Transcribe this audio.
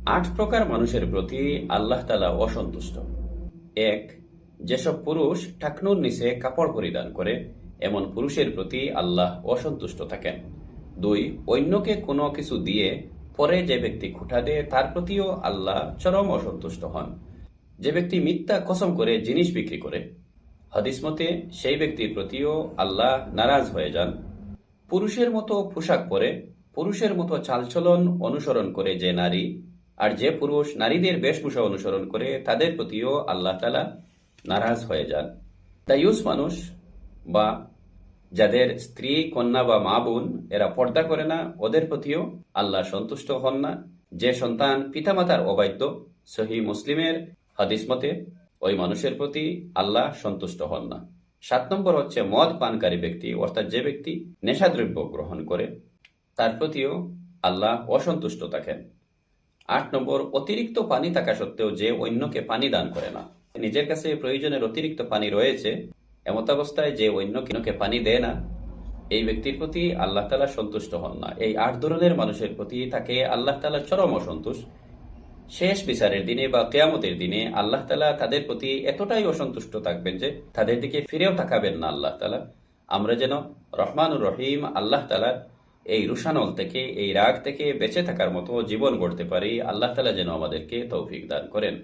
8 প্রকার মানুষের প্রতি আল্লাহ তাআলা অসন্তুষ্ট। 1. যেসব পুরুষ টাকনুর নিচে কাপড় পরিধান করে এমন পুরুষের প্রতি আল্লাহ অসন্তুষ্ট থাকেন। 2. অন্যকে কোনো কিছু দিয়ে পরে যে ব্যক্তি খোঁটা দেয় তার প্রতিও আল্লাহ চরম অসন্তুষ্ট হন। যে ব্যক্তি মিথ্যা কসম করে জিনিস বিক্রি করে, হাদিস মতে সেই ব্যক্তির প্রতিও আল্লাহ নারাজ হয়ে যান। পুরুষের মতো পোশাক পরে পুরুষের মতো চালচলন অনুসরণ করে যে নারী, আর যে পুরুষ নারীদের বেশভূষা অনুসরণ করে তাদের প্রতিও আল্লাহ তাআলা নারাজ হয়ে যান। দায়ুস মানুষ বা যাদের স্ত্রী, কন্যা বা মা বোন এরা পর্দা করে না, ওদের প্রতিও আল্লাহ সন্তুষ্ট হন না। যে সন্তান পিতামাতার অবাধ্য, সহিহ মুসলিমের হাদিস মতে ওই মানুষের প্রতি আল্লাহ সন্তুষ্ট হন না। 7 নম্বর হচ্ছে মদ পানকারী ব্যক্তি, অর্থাৎ যে ব্যক্তি নেশাদ্রব্য গ্রহণ করে তার প্রতিও আল্লাহ অসন্তুষ্ট থাকেন। 8 নম্বর অতিরিক্ত পানি থাকা সত্ত্বেও যে অন্যকে পানি দান করে না। নিজের কাছে প্রয়োজনের অতিরিক্ত পানি রয়েছে, এমতাবস্থায় যে অন্যকে পানি দেয় না, এই ব্যক্তির প্রতি আল্লাহ তাআলা সন্তুষ্ট হন না। এই 8 ধরনের মানুষের প্রতি তাকে আল্লাহ তাআলা চরম অসন্তুষ্ট। শেষ বিচারের দিনে বা কিয়ামতের দিনে আল্লাহ তাআলা তাদের প্রতি এতটাই অসন্তুষ্ট থাকবেন যে তাদের দিকে ফিরেও তাকাবেন না আল্লাহ তাআলা। আমরা যেন রহমানুর রহিম আল্লাহ তাআলার এই রুশানল থেকে, এই রাগ থেকে বেঁচে থাকার মতো জীবন গড়তে পারি। আল্লাহ তাআলা যেন আমাদেরকে তৌফিক দান করেন।